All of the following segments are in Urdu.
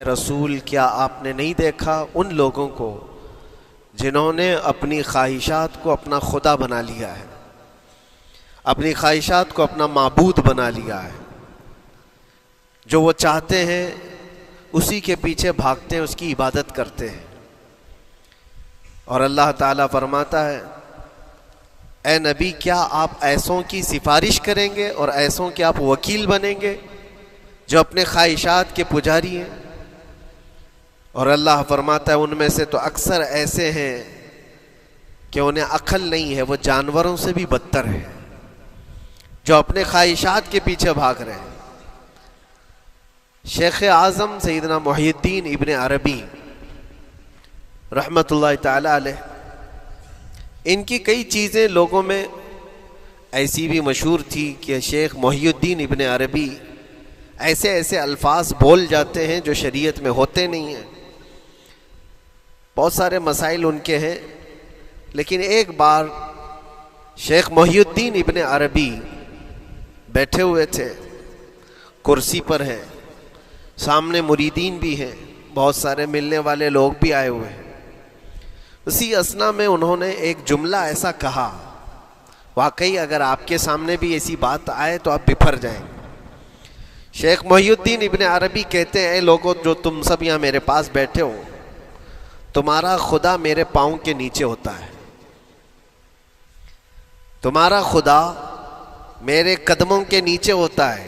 رسول کیا آپ نے نہیں دیکھا ان لوگوں کو جنہوں نے اپنی خواہشات کو اپنا خدا بنا لیا ہے، اپنی خواہشات کو اپنا معبود بنا لیا ہے، جو وہ چاہتے ہیں اسی کے پیچھے بھاگتے ہیں، اس کی عبادت کرتے ہیں۔ اور اللہ تعالیٰ فرماتا ہے اے نبی کیا آپ ایسوں کی سفارش کریں گے اور ایسوں کے آپ وکیل بنیں گے جو اپنے خواہشات کے پجاری ہیں؟ اور اللہ فرماتا ہے ان میں سے تو اکثر ایسے ہیں کہ انہیں عقل نہیں ہے، وہ جانوروں سے بھی بدتر ہے، جو اپنے خواہشات کے پیچھے بھاگ رہے ہیں۔ شیخ اعظم سیدنا محی الدین ابن عربی رحمۃ اللہ تعالی علیہ، ان کی کئی چیزیں لوگوں میں ایسی بھی مشہور تھی کہ شیخ محی الدین ابن عربی ایسے ایسے الفاظ بول جاتے ہیں جو شریعت میں ہوتے نہیں ہیں، بہت سارے مسائل ان کے ہیں۔ لیکن ایک بار شیخ محی الدین ابن عربی بیٹھے ہوئے تھے، کرسی پر ہیں، سامنے مریدین بھی ہیں، بہت سارے ملنے والے لوگ بھی آئے ہوئے ہیں۔ اسی اثنا میں انہوں نے ایک جملہ ایسا کہا، واقعی اگر آپ کے سامنے بھی ایسی بات آئے تو آپ بپھر جائیں۔ شیخ محی الدین ابن عربی کہتے ہیں اے لوگو جو تم سب یہاں میرے پاس بیٹھے ہو، تمہارا خدا میرے پاؤں کے نیچے ہوتا ہے، تمہارا خدا میرے قدموں کے نیچے ہوتا ہے۔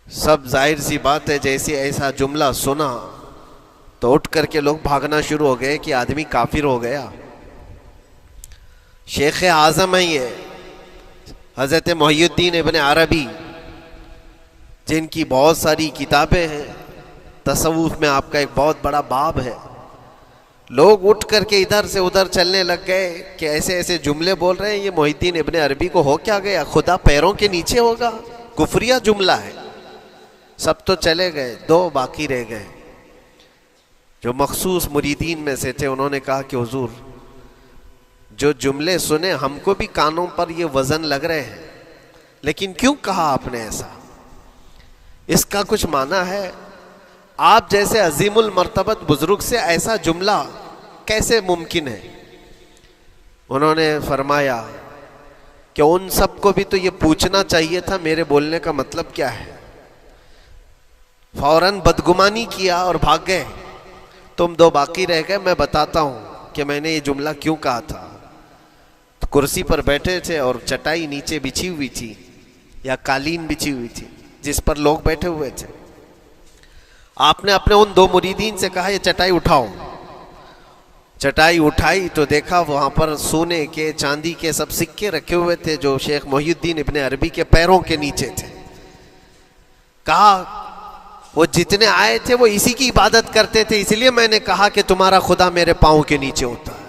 سب ظاہر سی بات ہے جیسے ایسا جملہ سنا تو اٹھ کر کے لوگ بھاگنا شروع ہو گئے کہ آدمی کافر ہو گیا۔ شیخ اعظم ہیں یہ حضرت محی الدین ابن عربی، جن کی بہت ساری کتابیں ہیں، تصوف میں آپ کا ایک بہت بڑا باب ہے۔ لوگ اٹھ کر کے ادھر سے ادھر چلنے لگ گئے کہ ایسے ایسے جملے بول رہے ہیں، یہ محی الدین ابن عربی کو ہو کیا گیا، خدا پیروں کے نیچے ہوگا، کفریہ جملہ ہے۔ سب تو چلے گئے، دو باقی رہ گئے جو مخصوص مریدین میں سے تھے۔ انہوں نے کہا کہ حضور جو جملے سنے ہم کو بھی کانوں پر یہ وزن لگ رہے ہیں، لیکن کیوں کہا آپ نے ایسا؟ اس کا کچھ معنی ہے؟ آپ جیسے عظیم المرتبت بزرگ سے ایسا جملہ کیسے ممکن ہے؟ انہوں نے فرمایا کہ ان سب کو بھی تو یہ پوچھنا چاہیے تھا میرے بولنے کا مطلب کیا ہے، فوراً بدگمانی کیا اور بھاگ گئے۔ تم دو باقی رہ گئے، میں بتاتا ہوں کہ میں نے یہ جملہ کیوں کہا تھا۔ تو کرسی پر بیٹھے تھے اور چٹائی نیچے بچھی ہوئی تھی یا قالین بچھی ہوئی تھی جس پر لوگ بیٹھے ہوئے تھے۔ آپ نے اپنے ان دو مریدین سے کہا یہ چٹائی اٹھاؤ۔ چٹائی اٹھائی تو دیکھا وہاں پر سونے کے چاندی کے سب سکے رکھے ہوئے تھے جو شیخ محی الدین ابن عربی کے پیروں کے نیچے تھے۔ کہا وہ جتنے آئے تھے وہ اسی کی عبادت کرتے تھے، اس لیے میں نے کہا کہ تمہارا خدا میرے پاؤں کے نیچے ہوتا ہے،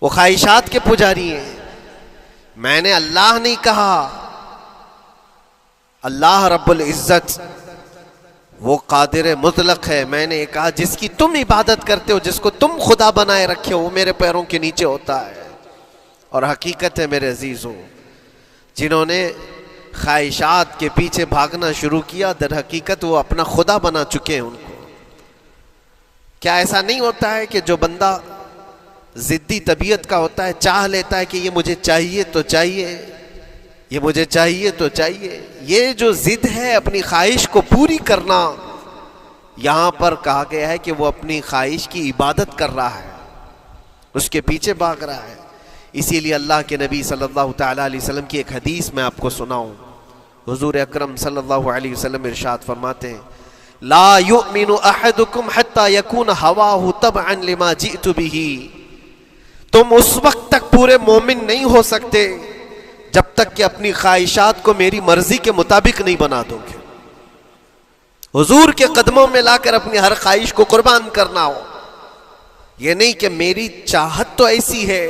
وہ خواہشات کے پجاری ہیں۔ میں نے اللہ نہیں کہا، اللہ رب العزت وہ قادر مطلق ہے۔ میں نے کہا جس کی تم عبادت کرتے ہو، جس کو تم خدا بنائے رکھے ہو، وہ میرے پیروں کے نیچے ہوتا ہے۔ اور حقیقت ہے میرے عزیزوں، جنہوں نے خواہشات کے پیچھے بھاگنا شروع کیا در حقیقت وہ اپنا خدا بنا چکے ہیں ان کو۔ کیا ایسا نہیں ہوتا ہے کہ جو بندہ ضدی طبیعت کا ہوتا ہے چاہ لیتا ہے کہ یہ مجھے چاہیے تو چاہیے، یہ مجھے چاہیے تو چاہیے، یہ جو ضد ہے اپنی خواہش کو پوری کرنا، یہاں پر کہا گیا ہے کہ وہ اپنی خواہش کی عبادت کر رہا ہے، اس کے پیچھے بھاگ رہا ہے۔ اسی لیے اللہ کے نبی صلی اللہ تعالیٰ علیہ وسلم کی ایک حدیث میں آپ کو سناؤں۔ حضور اکرم صلی اللہ علیہ وسلم ارشاد فرماتے ہیں لا یؤمن احدکم حتی یکون ہواہ تبعا لما جئت بہ، تم اس وقت تک پورے مومن نہیں ہو سکتے جب تک کہ اپنی خواہشات کو میری مرضی کے مطابق نہیں بنا دو گے۔ حضور کے قدموں میں لا کر اپنی ہر خواہش کو قربان کرنا ہو، یہ نہیں کہ میری چاہت تو ایسی ہے،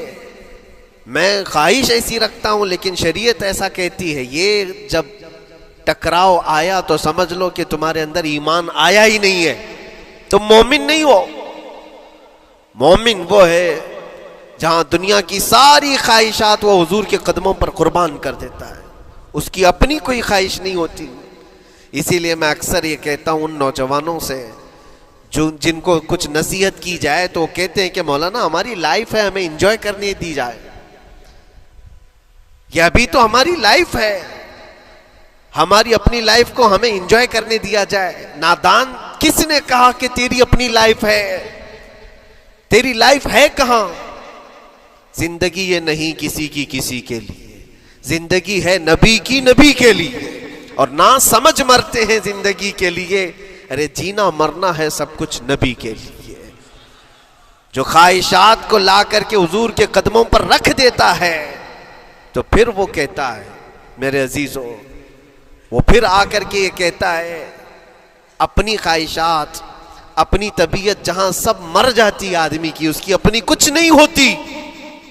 میں خواہش ایسی رکھتا ہوں لیکن شریعت ایسا کہتی ہے۔ یہ جب ٹکراؤ آیا تو سمجھ لو کہ تمہارے اندر ایمان آیا ہی نہیں ہے، تم مومن نہیں ہو۔ مومن وہ ہے جہاں دنیا کی ساری خواہشات وہ حضور کے قدموں پر قربان کر دیتا ہے، اس کی اپنی کوئی خواہش نہیں ہوتی۔ اسی لیے میں اکثر یہ کہتا ہوں ان نوجوانوں سے جو جن کو کچھ نصیحت کی جائے تو وہ کہتے ہیں کہ مولانا ہماری لائف ہے، ہمیں انجوائے کرنے دی جائے. یہ ابھی تو ہماری لائف ہے، ہماری اپنی لائف کو ہمیں انجوائے کرنے دیا جائے. نادان کس نے کہا کہ تیری اپنی لائف ہے؟ تیری لائف ہے کہاں؟ زندگی یہ نہیں کسی کی کسی کے لیے، زندگی ہے نبی کی نبی کے لیے. اور نہ سمجھ مرتے ہیں زندگی کے لیے، ارے جینا مرنا ہے سب کچھ نبی کے لیے. جو خواہشات کو لا کر کے حضور کے قدموں پر رکھ دیتا ہے تو پھر وہ کہتا ہے میرے عزیزوں، وہ پھر آ کر کے یہ کہتا ہے اپنی خواہشات، اپنی طبیعت جہاں سب مر جاتی ہے آدمی کی، اس کی اپنی کچھ نہیں ہوتی،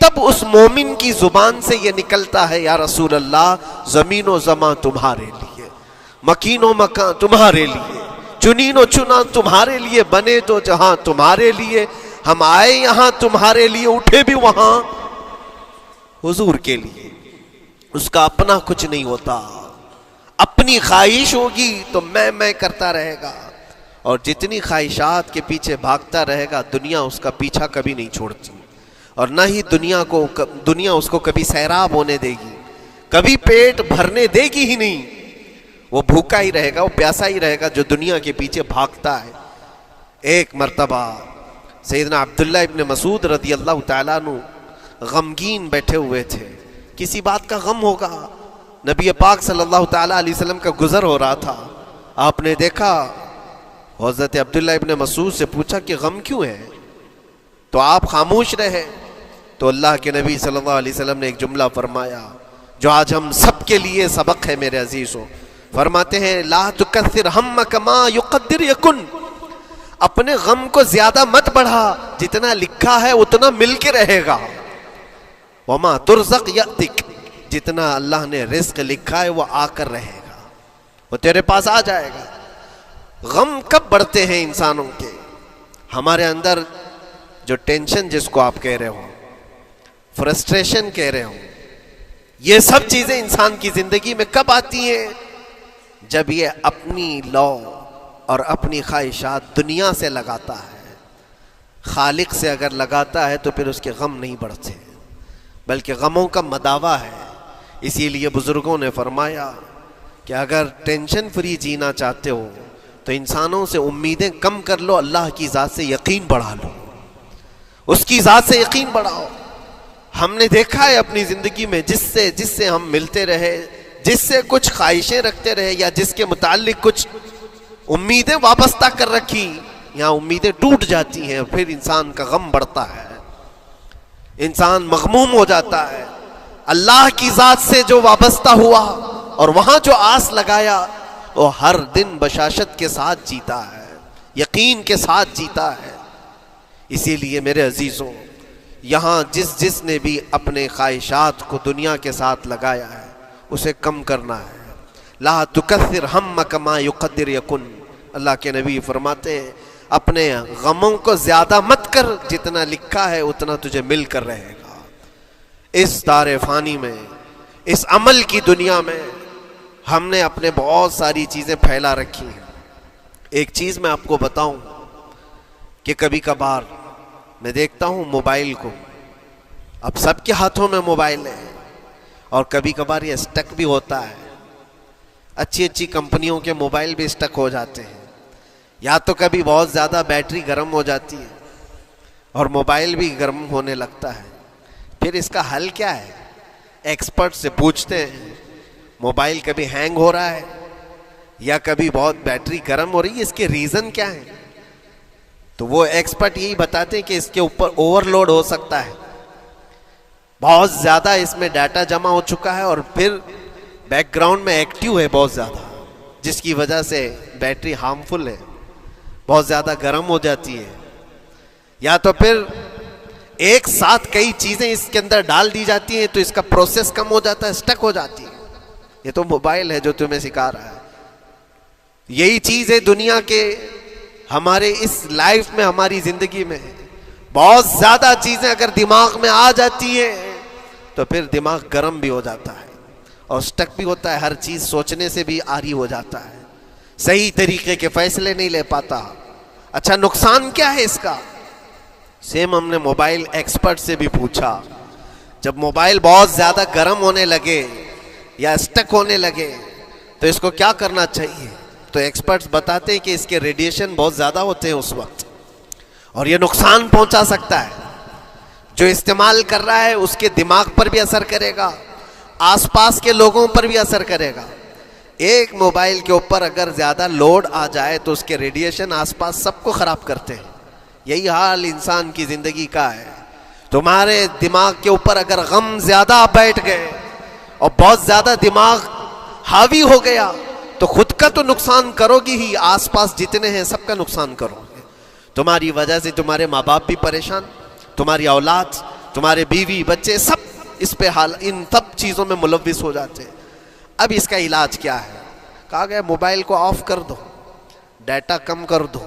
تب اس مومن کی زبان سے یہ نکلتا ہے یا رسول اللہ زمین و زمان تمہارے لیے، مکین و مکان تمہارے لیے، چنین و چنا تمہارے لیے، بنے تو جہاں تمہارے لیے، ہم آئے یہاں تمہارے لیے، اٹھے بھی وہاں حضور کے لیے. اس کا اپنا کچھ نہیں ہوتا. اپنی خواہش ہوگی تو میں کرتا رہے گا، اور جتنی خواہشات کے پیچھے بھاگتا رہے گا دنیا اس کا پیچھا کبھی نہیں چھوڑتی، اور نہ ہی دنیا اس کو کبھی سیراب ہونے دے گی، کبھی پیٹ بھرنے دے گی ہی نہیں. وہ بھوکا ہی رہے گا، وہ پیاسا ہی رہے گا جو دنیا کے پیچھے بھاگتا ہے. ایک مرتبہ سیدنا عبداللہ ابن مسعود رضی اللہ تعالیٰ عنہ غمگین بیٹھے ہوئے تھے، کسی بات کا غم ہوگا. نبی پاک صلی اللہ تعالیٰ علیہ وسلم کا گزر ہو رہا تھا، آپ نے دیکھا، حضرت عبداللہ ابن مسعود سے پوچھا کہ غم کیوں ہے؟ تو آپ خاموش رہے. تو اللہ کے نبی صلی اللہ علیہ وسلم نے ایک جملہ فرمایا جو آج ہم سب کے لیے سبق ہے میرے عزیزوں. فرماتے ہیں لا تکثر ہمک ما یقدر یکن، اپنے غم کو زیادہ مت بڑھا، جتنا لکھا ہے اتنا مل کے رہے گا. وما ترزق یأتک، جتنا اللہ نے رزق لکھا ہے وہ آ کر رہے گا، وہ تیرے پاس آ جائے گا. غم کب بڑھتے ہیں انسانوں کے؟ ہمارے اندر جو ٹینشن جس کو آپ کہہ رہے ہو، فرسٹریشن کہہ رہے ہو، یہ سب چیزیں انسان کی زندگی میں کب آتی ہیں؟ جب یہ اپنی لو اور اپنی خواہشات دنیا سے لگاتا ہے. خالق سے اگر لگاتا ہے تو پھر اس کے غم نہیں بڑھتے، بلکہ غموں کا مداوا ہے. اسی لیے بزرگوں نے فرمایا کہ اگر ٹینشن فری جینا چاہتے ہو تو انسانوں سے امیدیں کم کر لو، اللہ کی ذات سے یقین بڑھا لو، اس کی ذات سے یقین بڑھاؤ. ہم نے دیکھا ہے اپنی زندگی میں جس سے ہم ملتے رہے، جس سے کچھ خواہشیں رکھتے رہے یا جس کے متعلق کچھ امیدیں وابستہ کر رکھی، یہاں امیدیں ٹوٹ جاتی ہیں، پھر انسان کا غم بڑھتا ہے، انسان مغموم ہو جاتا ہے. اللہ کی ذات سے جو وابستہ ہوا اور وہاں جو آس لگایا وہ ہر دن بشاشت کے ساتھ جیتا ہے، یقین کے ساتھ جیتا ہے. اسی لیے میرے عزیزوں، یہاں جس نے بھی اپنے خواہشات کو دنیا کے ساتھ لگایا ہے اسے کم کرنا ہے. لا تکثر ہمک ما یقدر یکن، اللہ کے نبی فرماتے ہیں اپنے غموں کو زیادہ مت کر، جتنا لکھا ہے اتنا تجھے مل کر رہے گا. اس دار فانی میں، اس عمل کی دنیا میں ہم نے اپنے بہت ساری چیزیں پھیلا رکھی ہیں. ایک چیز میں آپ کو بتاؤں کہ کبھی کبھار میں دیکھتا ہوں موبائل کو، اب سب کے ہاتھوں میں موبائل ہے، اور کبھی کبھار یہ اسٹک بھی ہوتا ہے. اچھی کمپنیوں کے موبائل بھی اسٹک ہو جاتے ہیں، یا تو کبھی بہت زیادہ بیٹری گرم ہو جاتی ہے اور موبائل بھی گرم ہونے لگتا ہے. پھر اس کا حل کیا ہے؟ ایکسپرٹ سے پوچھتے ہیں موبائل کبھی ہینگ ہو رہا ہے یا کبھی بہت بیٹری گرم ہو رہی ہے، اس کے ریزن کیا ہے؟ تو وہ ایکسپرٹ یہی بتاتے ہیں کہ اس کے اوپر اوور لوڈ ہو سکتا ہے، بہت زیادہ اس میں ڈاٹا جمع ہو چکا ہے اور پھر بیک گراؤنڈ میں ایکٹیو ہے بہت زیادہ، جس کی وجہ سے بیٹری ہارمفل ہے، بہت زیادہ گرم ہو جاتی ہے. یا تو پھر ایک ساتھ کئی چیزیں اس کے اندر ڈال دی جاتی ہیں تو اس کا پروسیس کم ہو جاتا ہے، اسٹک ہو جاتی ہے. یہ تو موبائل ہے جو تمہیں سکھا رہا ہے. یہی چیز ہے دنیا کے ہمارے اس لائف میں، ہماری زندگی میں بہت زیادہ چیزیں اگر دماغ میں آ جاتی ہیں تو پھر دماغ گرم بھی ہو جاتا ہے اور اسٹک بھی ہوتا ہے، ہر چیز سوچنے سے بھی عاری ہو جاتا ہے. صحیح طریقے کے فیصلے نہیں لے پاتا. اچھا نقصان کیا ہے اس کا؟ سیم ہم نے موبائل ایکسپرٹ سے بھی پوچھا. جب موبائل بہت زیادہ گرم ہونے لگے یا اسٹک ہونے لگے تو اس کو کیا کرنا چاہیے؟ تو ایکسپرٹس بتاتے ہیں کہ اس کے ریڈیشن بہت زیادہ ہوتے ہیں اس وقت اور یہ نقصان پہنچا سکتا ہے. جو استعمال کر رہا ہے اس کے دماغ پر بھی اثر کرے گا, آس پاس کے لوگوں پر بھی اثر کرے گا. ایک موبائل کے اوپر اگر زیادہ لوڈ آ جائے تو اس کے ریڈیشن آس پاس سب کو خراب کرتے ہیں. یہی حال انسان کی زندگی کا ہے. تمہارے دماغ کے اوپر اگر غم زیادہ بیٹھ گئے اور بہت زیادہ دماغ حاوی ہو گیا تو خود کا تو نقصان کرو گی ہی, آس پاس جتنے ہیں سب کا نقصان کرو گے. تمہاری وجہ سے تمہارے ماں باپ بھی پریشان, تمہاری اولاد, تمہارے بیوی بچے سب اس پہ ان سب چیزوں میں ملوث ہو جاتے ہیں. اب اس کا علاج کیا ہے؟ کہا گیا موبائل کو آف کر دو, ڈیٹا کم کر دو,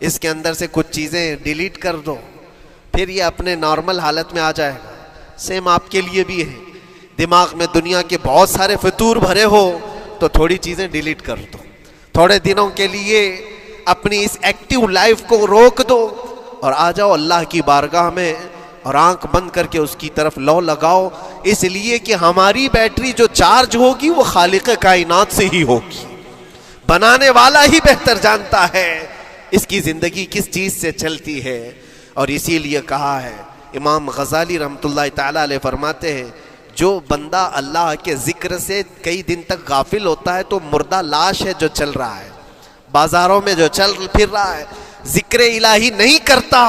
اس کے اندر سے کچھ چیزیں ڈیلیٹ کر دو, پھر یہ اپنے نارمل حالت میں آ جائے گا. سیم آپ کے لیے بھی ہے. دماغ میں دنیا کے بہت سارے فطور بھرے ہو تو تھوڑی چیزیں ڈیلیٹ کر دو, تھوڑے دنوں کے لیے اپنی اس ایکٹیو لائف کو روک دو اور آ جاؤ اللہ کی بارگاہ میں اور آنکھ بند کر کے اس کی طرف لو لگاؤ. اس لیے کہ ہماری بیٹری جو چارج ہوگی وہ خالق کائنات سے ہی ہوگی. بنانے والا ہی بہتر جانتا ہے اس کی زندگی کس چیز سے چلتی ہے. اور اسی لیے کہا ہے, امام غزالی رحمۃ اللہ تعالی علیہ فرماتے ہیں, جو بندہ اللہ کے ذکر سے کئی دن تک غافل ہوتا ہے تو مردہ لاش ہے جو چل رہا ہے, بازاروں میں جو چل پھر رہا ہے, ذکر الہی نہیں کرتا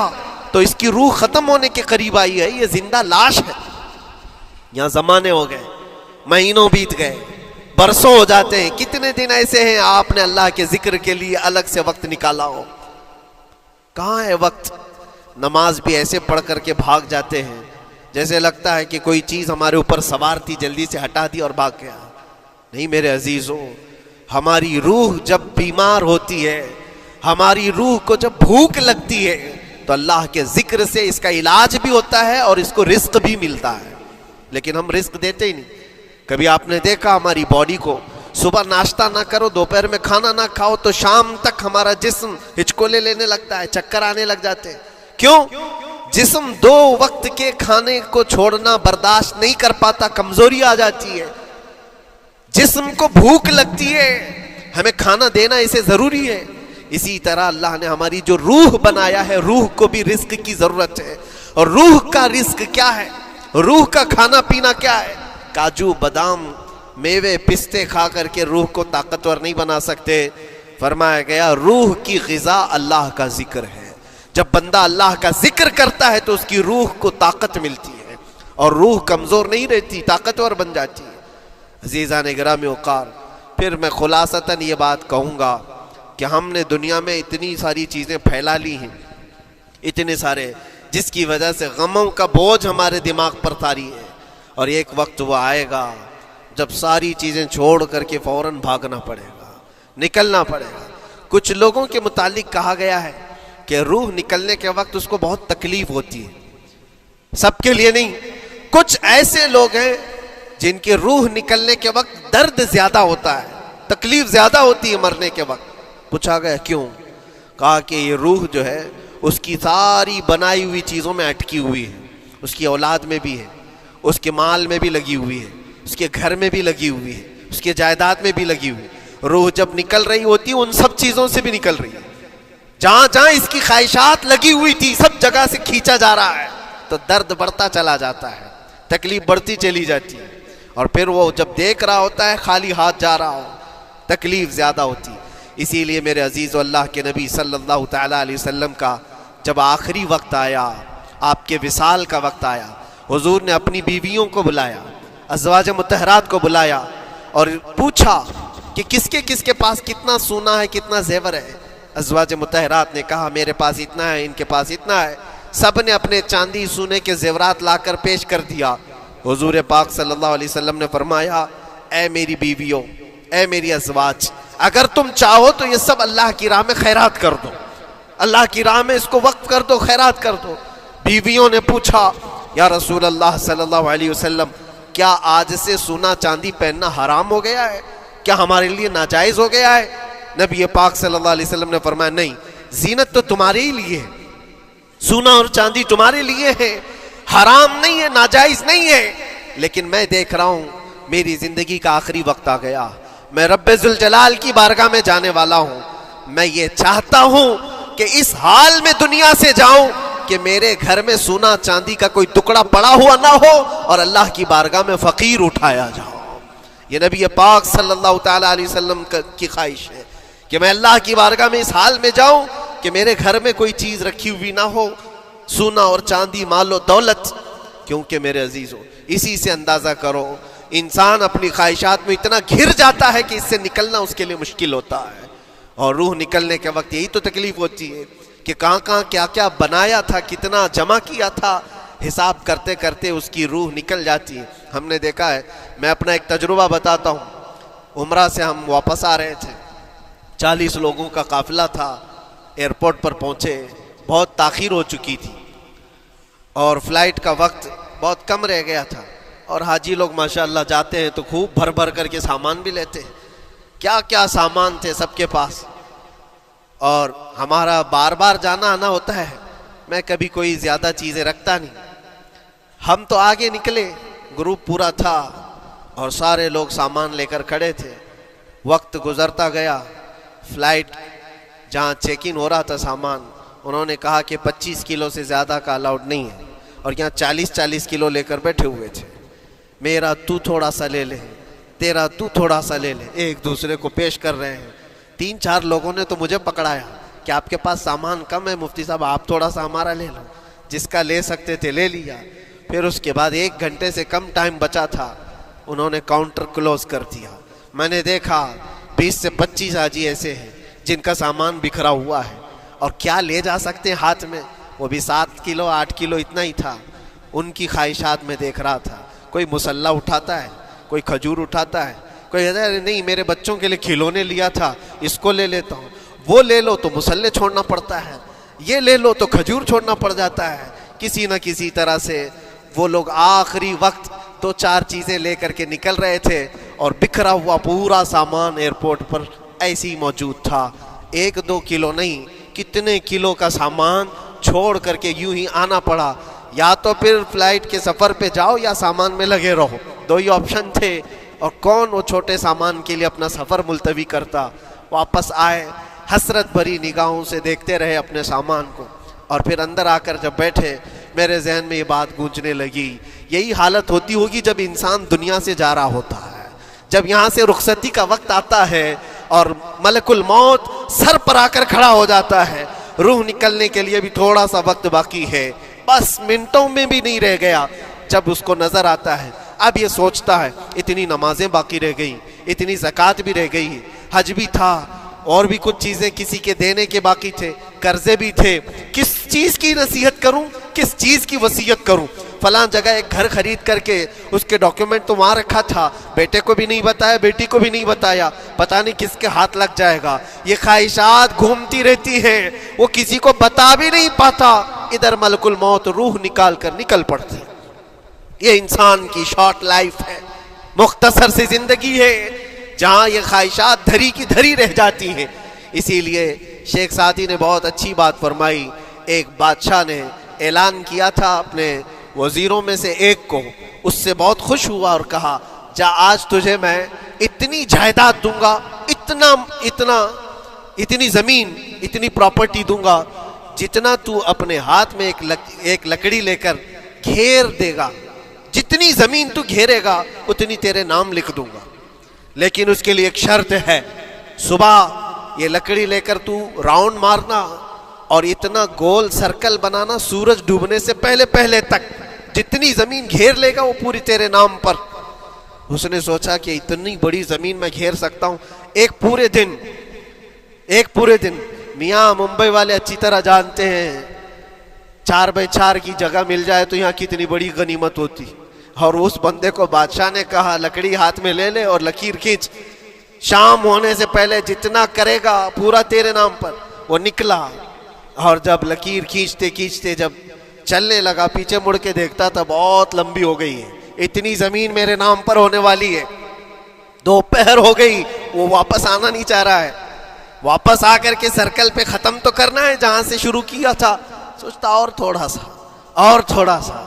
تو اس کی روح ختم ہونے کے قریب آئی ہے. یہ زندہ لاش ہے. یہاں زمانے ہو گئے, مہینوں بیت گئے, برسوں ہو جاتے ہیں. کتنے دن ایسے ہیں آپ نے اللہ کے ذکر کے لیے الگ سے وقت نکالا ہو؟ کہاں ہے وقت؟ نماز بھی ایسے پڑھ کر کے بھاگ جاتے ہیں جیسے لگتا ہے کہ کوئی چیز ہمارے اوپر سوار تھی, جلدی سے ہٹا دی اور بھاگ گیا. نہیں میرے عزیزو, ہماری روح جب بیمار ہوتی ہے, ہماری روح کو جب بھوک لگتی ہے تو اللہ کے ذکر سے اس کا علاج بھی ہوتا ہے اور اس کو رزق بھی ملتا ہے. لیکن ہم رزق دیتے ہی نہیں. کبھی آپ نے دیکھا ہماری باڈی کو, صبح ناشتہ نہ کرو, دوپہر میں کھانا نہ کھاؤ تو شام تک ہمارا جسم ہچکولے لینے لگتا ہے, چکر آنے لگ جاتے ہیں. کیوں؟ جسم 2 وقت کے کھانے کو چھوڑنا برداشت نہیں کر پاتا, کمزوری آ جاتی ہے. جسم کو بھوک لگتی ہے, ہمیں کھانا دینا اسے ضروری ہے. اسی طرح اللہ نے ہماری جو روح بنایا ہے, روح کو بھی رزق کی ضرورت ہے. اور روح کا رزق کیا ہے؟ روح کا کھانا پینا کیا ہے؟ کاجو بادام میوے پستے کھا کر کے روح کو طاقتور نہیں بنا سکتے. فرمایا گیا روح کی غذا اللہ کا ذکر ہے. جب بندہ اللہ کا ذکر کرتا ہے تو اس کی روح کو طاقت ملتی ہے اور روح کمزور نہیں رہتی, طاقتور بن جاتی ہے. عزیزان گرامی وقار, پھر میں خلاصتاً یہ بات کہوں گا کہ ہم نے دنیا میں اتنی ساری چیزیں پھیلا لی ہیں, اتنے سارے, جس کی وجہ سے غموں کا بوجھ ہمارے دماغ پر طاری ہے. اور ایک وقت وہ آئے گا جب ساری چیزیں چھوڑ کر کے فوراً بھاگنا پڑے گا, نکلنا پڑے گا. کچھ لوگوں کے متعلق کہا گیا ہے کہ روح نکلنے کے وقت اس کو بہت تکلیف ہوتی ہے. سب کے لیے نہیں, کچھ ایسے لوگ ہیں جن کی روح نکلنے کے وقت درد زیادہ ہوتا ہے, تکلیف زیادہ ہوتی ہے مرنے کے وقت. پوچھا گیا کیوں؟ کہا کہ یہ روح جو ہے اس کی ساری بنائی ہوئی چیزوں میں اٹکی ہوئی ہے, اس کی اولاد میں بھی ہے, اس کے مال میں بھی لگی ہوئی ہے, اس کے گھر میں بھی لگی ہوئی ہے, اس کے جائیداد میں بھی لگی ہوئی ہے. روح جب نکل رہی ہوتی ہے ان سب چیزوں سے بھی نکل رہی ہے. جہاں جہاں اس کی خواہشات لگی ہوئی تھی سب جگہ سے کھینچا جا رہا ہے تو درد بڑھتا چلا جاتا ہے, تکلیف بڑھتی چلی جاتی ہے. اور پھر وہ جب دیکھ رہا ہوتا ہے خالی ہاتھ جا رہا ہو, تکلیف زیادہ ہوتی. اسی لیے میرے عزیز و اللہ کے نبی صلی اللہ تعالیٰ علیہ وسلم کا جب آخری وقت آیا, آپ کے وصال کا وقت آیا, حضور نے اپنی بیویوں کو بلایا, ازواج مطہرات کو بلایا اور پوچھا کہ کس کے پاس کتنا سونا ہے, کتنا زیور ہے. ازواج مطہرات نے کہا میرے پاس اتنا ہے, ان کے پاس اتنا ہے. سب نے اپنے چاندی سونے کے زیورات لا کر پیش کر دیا. حضور پاک صلی اللہ علیہ وسلم نے فرمایا اے میری بیویوں, اے میری ازواج, اگر تم چاہو تو یہ سب اللہ کی راہ میں خیرات کر دو, اللہ کی راہ میں اس کو وقف کر دو, خیرات کر دو. بیویوں نے پوچھا یا رسول اللہ صلی اللہ علیہ وسلم کیا آج سے سونا چاندی پہننا حرام ہو گیا ہے, کیا ہمارے لیے ناجائز ہو گیا ہے؟ نبی پاک صلی اللہ علیہ وسلم نے فرمایا نہیں، زینت تو تمہارے ہی لیے ہے، سونا اور چاندی تمہارے لیے ہے، حرام نہیں ہے، ناجائز نہیں ہے، لیکن میں دیکھ رہا ہوں میری زندگی کا آخری وقت آ گیا، میں رب ذوالجلال کی بارگاہ میں جانے والا ہوں، میں یہ چاہتا ہوں کہ اس حال میں دنیا سے جاؤں کہ میرے گھر میں سونا چاندی کا کوئی ٹکڑا پڑا ہوا نہ ہو اور اللہ کی بارگاہ میں فقیر اٹھایا جاؤ۔ یہ نبی پاک صلی اللہ تعالیٰ علیہ وسلم کی خواہش ہے کہ میں اللہ کی بارگاہ میں اس حال میں جاؤں کہ میرے گھر میں کوئی چیز رکھی ہوئی نہ ہو، سونا اور چاندی، مال و دولت، کیونکہ میرے عزیزوں اسی سے اندازہ کرو انسان اپنی خواہشات میں اتنا گھر جاتا ہے کہ اس سے نکلنا اس کے لیے مشکل ہوتا ہے، اور روح نکلنے کے وقت یہی تو تکلیف ہوتی ہے کہ کہاں کہاں کیا کیا بنایا تھا، کتنا جمع کیا تھا، حساب کرتے کرتے اس کی روح نکل جاتی ہے۔ ہم نے دیکھا ہے، میں اپنا ایک تجربہ بتاتا ہوں، عمرہ سے ہم واپس آ رہے تھے، 40 لوگوں کا قافلہ تھا، ایئرپورٹ پر پہنچے، بہت تاخیر ہو چکی تھی اور فلائٹ کا وقت بہت کم رہ گیا تھا، اور حاجی لوگ ماشاءاللہ جاتے ہیں تو خوب بھر بھر کر کے سامان بھی لیتے ہیں، کیا کیا سامان تھے سب کے پاس، اور ہمارا بار بار جانا آنا ہوتا ہے، میں کبھی کوئی زیادہ چیزیں رکھتا نہیں۔ ہم تو آگے نکلے، گروپ پورا تھا اور سارے لوگ سامان لے کر کھڑے تھے، وقت گزرتا گیا، فلائٹ جہاں چیک ان ہو رہا تھا سامان، انہوں نے کہا کہ 25 کلو سے زیادہ کا الاؤڈ نہیں ہے، اور یہاں 40 کلو لے کر بیٹھے ہوئے تھے، میرا تو تھوڑا سا لے لے، تیرا تو تھوڑا سا لے لے، ایک دوسرے کو پیش کر رہے ہیں۔ 3-4 لوگوں نے تو مجھے پکڑایا کہ آپ کے پاس سامان کم ہے مفتی صاحب، آپ تھوڑا سا ہمارا لے لو، جس کا لے سکتے تھے لے لیا۔ پھر اس کے بعد 1 گھنٹے سے کم ٹائم بچا تھا، انہوں نے کاؤنٹر کلوز کر دیا، میں نے دیکھا 20 سے 25 حاجی ایسے ہیں جن کا سامان بکھرا ہوا ہے، اور کیا لے جا سکتے ہیں ہاتھ میں، وہ بھی 7 کلو 8 کلو اتنا ہی تھا۔ ان کی خواہشات میں دیکھ رہا تھا، کوئی مسلح اٹھاتا ہے، کوئی کھجور اٹھاتا ہے، کوئی کہتا ہے نہیں میرے بچوں کے لیے کھلونے لیا تھا اس کو لے لیتا ہوں، وہ لے لو تو مسلح چھوڑنا پڑتا ہے، یہ لے لو تو کھجور چھوڑنا پڑ جاتا ہے۔ کسی نہ کسی طرح سے وہ لوگ آخری وقت 2-4 چیزیں لے کر کے نکل رہے تھے، اور بکھرا ہوا پورا سامان ایئرپورٹ پر ایسے ہی موجود تھا، 1-2 کلو نہیں، کتنے کلو کا سامان چھوڑ کر کے یوں ہی آنا پڑا۔ یا تو پھر فلائٹ کے سفر پہ جاؤ یا سامان میں لگے رہو، 2 ہی آپشن تھے، اور کون وہ چھوٹے سامان کے لیے اپنا سفر ملتوی کرتا۔ واپس آئے، حسرت بھری نگاہوں سے دیکھتے رہے اپنے سامان کو، اور پھر اندر آ کر جب بیٹھے میرے ذہن میں یہ بات گونجنے لگی، یہی حالت ہوتی ہوگی جب انسان دنیا سے جا رہا ہوتا ہے، جب یہاں سے رخصتی کا وقت آتا ہے اور ملک الموت سر پر آ کر کھڑا ہو جاتا ہے، روح نکلنے کے لیے بھی تھوڑا سا وقت باقی ہے، بس منٹوں میں بھی نہیں رہ گیا، جب اس کو نظر آتا ہے اب یہ سوچتا ہے اتنی نمازیں باقی رہ گئی، اتنی زکوٰۃ بھی رہ گئی، حج بھی تھا، اور بھی کچھ چیزیں کسی کے دینے کے باقی تھے، قرضے بھی تھے، کس چیز کی نصیحت کروں، کس چیز کی وصیت کروں، فلاں جگہ ایک گھر خرید کر کے اس کے ڈاکیومنٹ تو وہاں رکھا تھا، بیٹے کو بھی نہیں بتایا، بیٹی کو بھی نہیں بتایا، پتہ نہیں کس کے ہاتھ لگ جائے گا، یہ خواہشات گھومتی رہتی ہیں، وہ کسی کو بتا بھی نہیں پاتا، ادھر ملک الموت روح نکال کر نکل پڑتی۔ یہ انسان کی شارٹ لائف ہے، مختصر سی زندگی ہے، جہاں یہ خواہشات دھری کی دھری رہ جاتی ہیں۔ اسی لیے شیخ سعدی نے بہت اچھی بات فرمائی، ایک بادشاہ نے اعلان کیا تھا اپنے وزیروں میں سے ایک کو، اس سے بہت خوش ہوا اور کہا جا آج تجھے میں اتنی جائیداد دوں گا، اتنی زمین، اتنی پراپرٹی دوں گا، جتنا تو اپنے ہاتھ میں ایک لکڑی لے کر گھیر دے گا، جتنی زمین تو گھیرے گا اتنی تیرے نام لکھ دوں گا، لیکن اس کے لیے ایک شرط ہے، صبح یہ لکڑی لے کر تو راؤنڈ مارنا اور اتنا گول سرکل بنانا سورج ڈوبنے سے پہلے تک، جتنی زمین گھیر لے گا وہ پوری تیرے نام پر۔ اس نے سوچا کہ اتنی بڑی زمین میں گھیر سکتا ہوں، ایک پورے دن میاں ممبئی والے اچھی طرح جانتے ہیں 4x4 کی جگہ مل جائے تو یہاں کتنی بڑی غنیمت ہوتی، اور اس بندے کو بادشاہ نے کہا لکڑی ہاتھ میں لے لے اور لکیر کھینچ، شام ہونے سے پہلے جتنا کرے گا پورا تیرے نام پر۔ وہ نکلا، اور جب لکیر کھینچتے جب چلنے لگا، پیچھے مڑ کے دیکھتا تھا بہت لمبی ہو گئی ہے، اتنی زمین میرے نام پر ہونے والی ہے، 2 پہر ہو گئی، وہ واپس آنا نہیں چاہ رہا ہے۔ واپس آ کر کے سرکل پہ ختم تو کرنا ہے جہاں سے شروع کیا تھا. سوچتا اور تھوڑا سا اور تھوڑا سا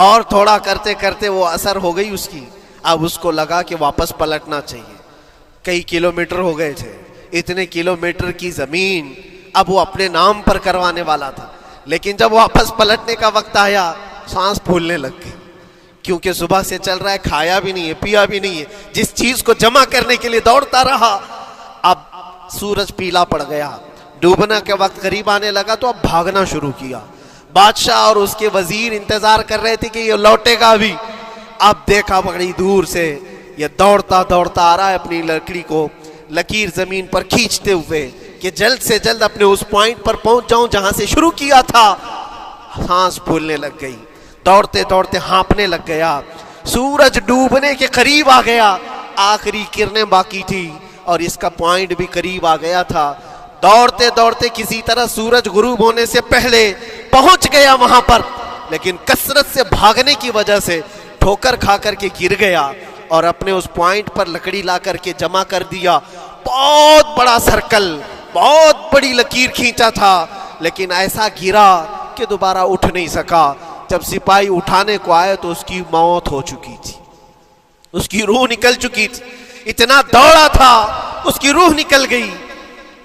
اور تھوڑا کرتے کرتے وہ اثر ہو گئی اس کی. اب اس کو لگا کہ واپس پلٹنا چاہیے. کئی کلومیٹر ہو گئے تھے, اتنے کلومیٹر کی زمین اب وہ اپنے نام پر کروانے والا تھا. لیکن جب واپس پلٹنے کا وقت آیا سانس پھولنے لگ گئی, کیونکہ صبح سے چل رہا ہے, کھایا بھی نہیں ہے, پیا بھی نہیں ہے, جس چیز کو جمع کرنے کے لیے دوڑتا رہا. اب سورج پیلا پڑ گیا, ڈوبنا کے وقت قریب آنے لگا تو اب بھاگنا شروع کیا. بادشاہ اور اس کے وزیر انتظار کر رہے تھے کہ یہ لوٹے گا بھی. اب دیکھا بڑی دور سے یہ دوڑتا دوڑتا آ رہا ہے اپنی لکڑی کو لکیر زمین پر کھینچتے ہوئے کہ جلد سے جلد اپنے اس پوائنٹ پر پہنچ جاؤں جہاں سے شروع کیا تھا. سانس پھولنے لگ گئی, دوڑتے دوڑتے ہانپنے لگ گیا. سورج ڈوبنے کے قریب آ گیا, آخری کرنیں باقی تھی اور اس کا پوائنٹ بھی قریب آ گیا تھا. دوڑتے دوڑتے کسی طرح سورج غروب ہونے سے پہلے پہنچ گیا وہاں پر, لیکن کثرت سے بھاگنے کی وجہ سے ٹھوکر کھا کر کے گر گیا اور اپنے اس پوائنٹ پر لکڑی لا کر کے جمع کر دیا. بہت بڑا سرکل, بہت بڑی لکیر کھینچا تھا, لیکن ایسا گرا کہ دوبارہ اٹھ نہیں سکا. جب سپاہی اٹھانے کو آئے تو اس کی موت ہو چکی تھی, اس کی روح نکل چکی تھی. اتنا دوڑا تھا اس کی روح نکل گئی.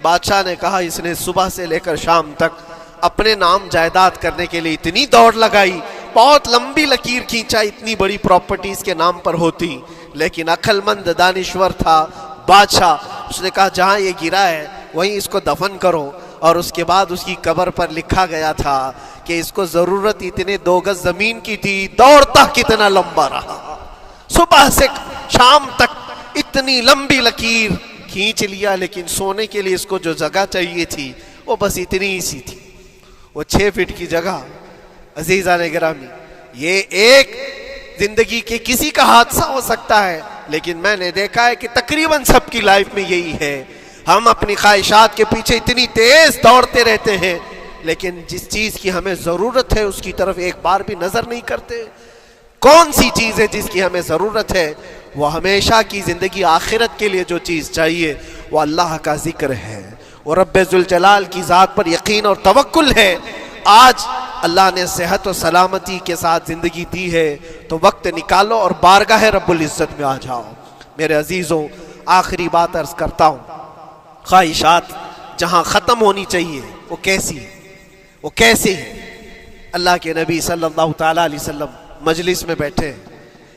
بادشاہ نے کہا اس نے صبح سے لے کر شام تک اپنے نام جائیداد کرنے کے لیے اتنی دوڑ لگائی, بہت لمبی لکیر کھینچا, اتنی بڑی پراپرٹیز کے نام پر ہوتی, لیکن عقل مند دانشور تھا بادشاہ. اس نے کہا جہاں یہ گرا ہے وہیں اس کو دفن کرو. اور اس کے بعد اس کی قبر پر لکھا گیا تھا کہ اس کو ضرورت اتنے 2 گز زمین کی تھی, دوڑتا کتنا لمبا رہا, صبح سے شام تک اتنی لمبی لکیر کھینچ لیا, لیکن سونے کے لیے اس کو جو جگہ چاہیے تھی وہ بس اتنی ہی سی تھی, وہ 6 فٹ کی جگہ. عزیزان گرامی, یہ ایک زندگی کے کسی کا حادثہ ہو سکتا ہے, لیکن میں نے دیکھا ہے کہ تقریباً سب کی لائف میں یہی ہے. ہم اپنی خواہشات کے پیچھے اتنی تیز دوڑتے رہتے ہیں, لیکن جس چیز کی ہمیں ضرورت ہے اس کی طرف ایک بار بھی نظر نہیں کرتے. کون سی چیز ہے جس کی ہمیں ضرورت ہے؟ وہ ہمیشہ کی زندگی آخرت کے لیے جو چیز چاہیے وہ اللہ کا ذکر ہے, وہ رب ذوالجلال کی ذات پر یقین اور توکل ہے. آج اللہ نے صحت و سلامتی کے ساتھ زندگی دی ہے تو وقت نکالو اور بارگاہ رب العزت میں آ جاؤ. میرے عزیزوں, آخری بات عرض کرتا ہوں, خواہشات جہاں ختم ہونی چاہیے وہ کیسی ہے, وہ کیسے ہے؟ اللہ کے نبی صلی اللہ تعالیٰ علیہ وسلم مجلس میں بیٹھے,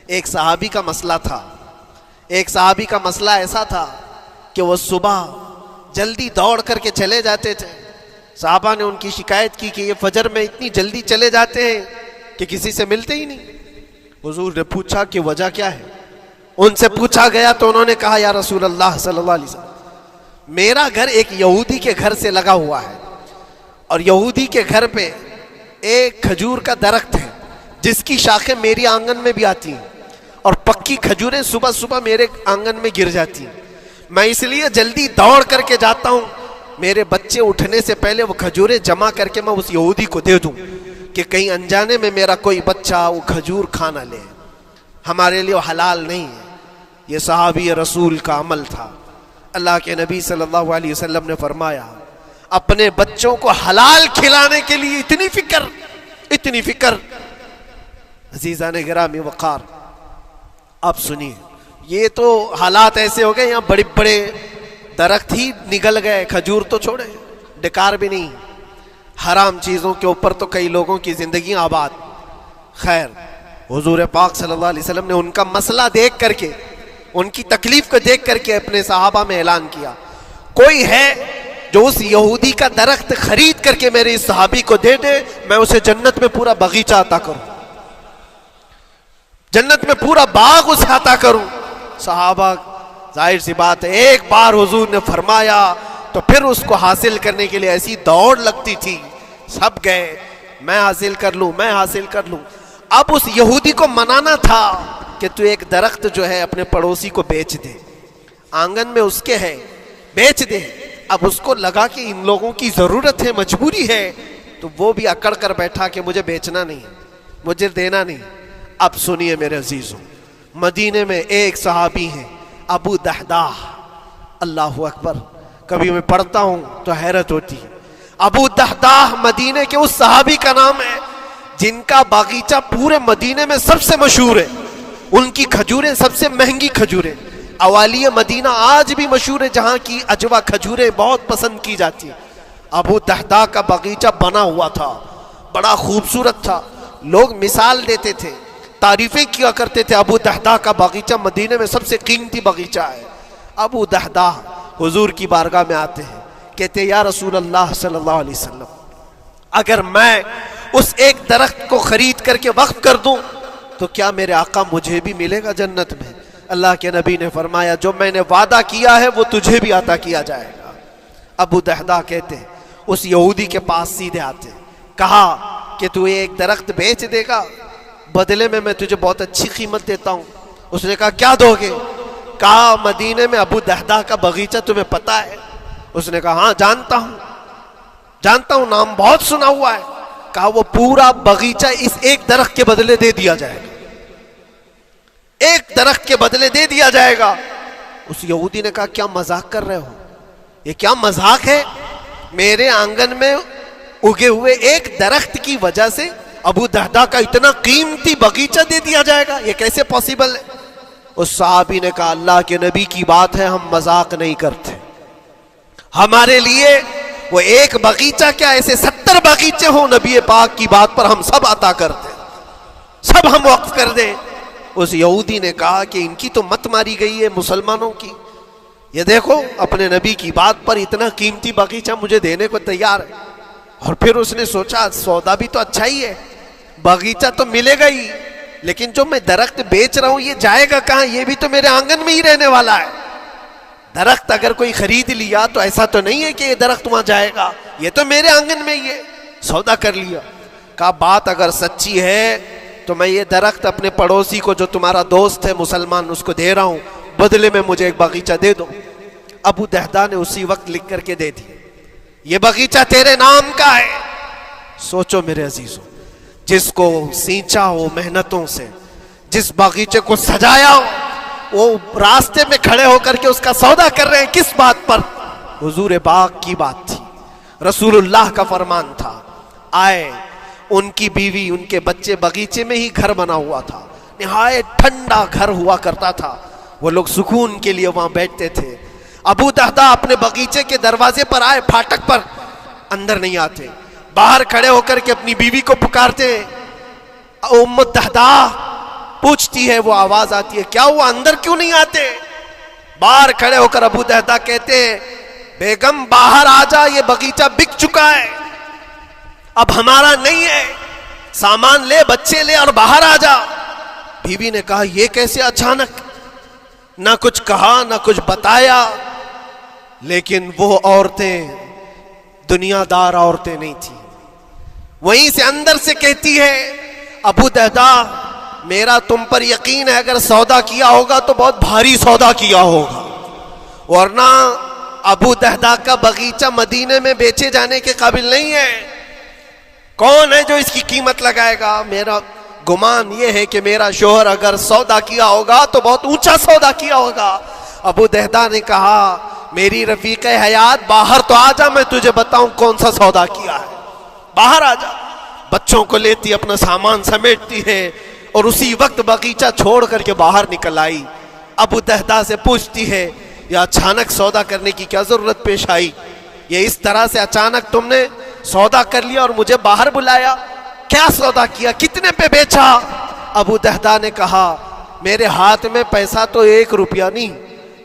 ایک صحابی کا مسئلہ تھا. ایک صحابی کا مسئلہ ایسا تھا کہ وہ صبح جلدی دوڑ کر کے چلے جاتے تھے. صحابہ نے ان کی شکایت کی کہ یہ فجر میں اتنی جلدی چلے جاتے ہیں کہ کسی سے ملتے ہی نہیں. حضور نے پوچھا کہ وجہ کیا ہے؟ ان سے پوچھا گیا تو انہوں نے کہا یا رسول اللہ صلی اللہ علیہ وسلم, میرا گھر ایک یہودی کے گھر سے لگا ہوا ہے, اور یہودی کے گھر پہ ایک کھجور کا درخت ہے جس کی شاخیں میری آنگن میں بھی آتی ہیں, اور پکی کھجوریں صبح صبح میرے آنگن میں گر جاتی ہیں. میں اس لیے جلدی دوڑ کر کے جاتا ہوں, میرے بچے اٹھنے سے پہلے وہ کھجوریں جمع کر کے میں اس یہودی کو دے دوں کہ کہیں انجانے میں میرا کوئی بچہ وہ کھجور کھا نہ لے. ہمارے لیے وہ حلال نہیں ہے. یہ صحابی رسول کا عمل تھا. اللہ کے نبی صلی اللہ علیہ وسلم نے فرمایا اپنے بچوں کو حلال کھلانے کے لیے اتنی فکر, اتنی فکر. عزیزان گرامی وقار, آپ سنیے, یہ تو حالات ایسے ہو گئے یہاں بڑے بڑے درخت ہی نگل گئے, کھجور تو چھوڑے, ڈکار بھی نہیں. حرام چیزوں کے اوپر تو کئی لوگوں کی زندگی آباد. خیر, حضور پاک صلی اللہ علیہ وسلم نے ان کا مسئلہ دیکھ کر کے, ان کی تکلیف کو دیکھ کر کے اپنے صحابہ میں اعلان کیا, کوئی ہے جو اس یہودی کا درخت خرید کر کے میرے اس صحابی کو دے دے, میں اسے جنت میں پورا باغیچہ عطا کروں, جنت میں پورا باغ اسے عطا کروں. صحابہ, ظاہر سی بات ہے, ایک بار حضور نے فرمایا تو پھر اس کو حاصل کرنے کے لیے ایسی دوڑ لگتی تھی, سب گئے, میں حاصل کر لوں, میں حاصل کر لوں. اب اس یہودی کو منانا تھا کہ تو ایک درخت جو ہے اپنے پڑوسی کو بیچ دے, آنگن میں اس کے ہے, بیچ دے. اب اس کو لگا کہ ان لوگوں کی ضرورت ہے, مجبوری ہے, تو وہ بھی اکڑ کر بیٹھا کہ مجھے بیچنا نہیں, مجھے دینا نہیں. اب سنیے میرے عزیزوں, مدینے میں ایک صحابی ہیں ابو دحداح, اللہ اکبر, کبھی میں پڑھتا ہوں تو حیرت ہوتی ہے. ابو دہداہ مدینے کے اس صحابی کا نام ہے جن کا باغیچہ پورے مدینے میں سب سے مشہور ہے. ان کی کھجوریں سب سے مہنگی کھجوریں. اوالی مدینہ آج بھی مشہور ہے جہاں کی اجوا کھجوریں بہت پسند کی جاتی ہیں. ابو دہداہ کا باغیچہ بنا ہوا تھا, بڑا خوبصورت تھا. لوگ مثال دیتے تھے, تعریفیں کیا کرتے تھے, ابو دہداہ کا باغیچہ مدینے میں سب سے قیمتی باغیچہ ہے. ابو دہداہ حضور کی بارگاہ میں آتے ہیں, کہتے ہیں یا رسول اللہ صلی اللہ علیہ وسلم, اگر میں اس ایک درخت کو خرید کر کے وقف کر دوں تو کیا میرے آقا مجھے بھی ملے گا جنت میں؟ اللہ کے نبی نے فرمایا جو میں نے وعدہ کیا ہے وہ تجھے بھی عطا کیا جائے گا. ابو دہداہ کہتے ہیں اس یہودی کے پاس سیدھے آتے ہیں, کہا کہ تو ایک درخت بیچ دے گا, بدلے میں تجھے بہت اچھی قیمت دیتا ہوں. اس نے کہا کیا دو گے؟ کہا مدینے میں ابو دہداہ کا باغیچہ تمہیں پتا ہے؟ اس نے کہا ہاں جانتا ہوں, نام بہت سنا ہوا ہے. کہا وہ پورا باغیچہ اس ایک درخت کے بدلے دے دیا جائے گا, ایک درخت کے بدلے دے دیا جائے گا. اس یہودی نے کہا کیا مذاق کر رہے ہو؟ یہ کیا مذاق ہے؟ میرے آنگن میں اگے ہوئے ایک درخت کی وجہ سے ابو دہداہ کا اتنا قیمتی باغیچہ دے دیا جائے گا, یہ کیسے پاسبل ہے؟ اس صحابی نے کہا اللہ کے نبی کی بات ہے, ہم مذاق نہیں کرتے. ہمارے لیے وہ ایک باغیچہ کیا ایسے 70 باغیچے ہوں, نبی پاک کی بات پر ہم سب عطا کر دیں, سب ہم وقف کر دیں. اس یہودی نے کہا کہ ان کی تو مت ماری گئی ہے مسلمانوں کی, یہ دیکھو اپنے نبی کی بات پر اتنا قیمتی باغیچہ مجھے دینے کو تیار ہے. اور پھر اس نے سوچا سودا بھی تو اچھا ہی ہے, باغیچہ تو ملے گا ہی, لیکن جو میں درخت بیچ رہا ہوں یہ جائے گا کہاں؟ یہ بھی تو میرے آنگن میں ہی رہنے والا ہے. درخت اگر کوئی خرید لیا تو ایسا تو نہیں ہے کہ یہ درخت وہاں جائے گا, یہ تو میرے آنگن میں ہی ہے. سودا کر لیا. کہا بات اگر سچی ہے تو میں یہ درخت اپنے پڑوسی کو جو تمہارا دوست ہے مسلمان اس کو دے رہا ہوں, بدلے میں مجھے ایک باغیچہ دے دو. ابو دہداہ نے اسی وقت لکھ کر کے دے دی, یہ باغیچہ تیرے نام کا ہے. سوچو میرے عزیزوں, جس کو سینچا ہو محنتوں سے, جس باغیچے کو سجایا ہو, وہ راستے میں کھڑے ہو کر کے اس کا سودا کر رہے ہیں. کس بات پر؟ حضور پاک کی بات تھی, رسول اللہ کا فرمان تھا. آئے, ان کی بیوی ان کے بچے, باغیچے میں ہی گھر بنا ہوا تھا, نہایت ٹھنڈا گھر ہوا کرتا تھا. وہ لوگ سکون کے لیے وہاں بیٹھتے تھے. ابو دہداہ اپنے باغیچے کے دروازے پر آئے, پھاٹک پر, اندر نہیں آتے, باہر کھڑے ہو کر کے اپنی بیوی کو پکارتے. ام دہداہ پوچھتی ہے, وہ آواز آتی ہے کیا ہوا اندر کیوں نہیں آتے؟ باہر کھڑے ہو کر ابو دہداہ کہتے ہیں بیگم باہر آ جا, یہ باغیچہ بک چکا ہے, اب ہمارا نہیں ہے, سامان لے, بچے لے اور باہر آ جا. بیوی نے کہا یہ کیسے اچانک؟ نہ کچھ کہا نہ کچھ بتایا, لیکن وہ عورتیں دنیا دار عورتیں نہیں تھیں. وہیں سے اندر سے کہتی ہے ابو دہداہ میرا تم پر یقین ہے, اگر سودا کیا ہوگا تو بہت بھاری سودا کیا ہوگا, ورنہ ابو دہداہ کا باغیچہ مدینے میں بیچے جانے کے قابل نہیں ہے. کون ہے جو اس کی قیمت لگائے گا؟ میرا گمان یہ ہے کہ میرا شوہر اگر سودا کیا ہوگا تو بہت اونچا سودا کیا ہوگا. ابو دہداہ نے کہا میری رفیق حیات باہر تو آ جا, میں تجھے بتاؤں کون سا سودا کیا ہے, باہر آ جا. بچوں کو لیتی, اپنا سامان سمیٹتی ہے اور اسی وقت باغیچہ چھوڑ کر کے باہر نکل آئی. ابو دہداہ سے پوچھتی ہے یہ اچانک سودا کرنے کی کیا ضرورت پیش آئی؟ یہ اس طرح سے اچانک تم نے سودا کر لیا اور مجھے باہر بلایا, کیا سودا کیا, کتنے پہ بیچا؟ ابو دہداہ نے کہا میرے ہاتھ میں پیسہ تو 1 روپیہ نہیں,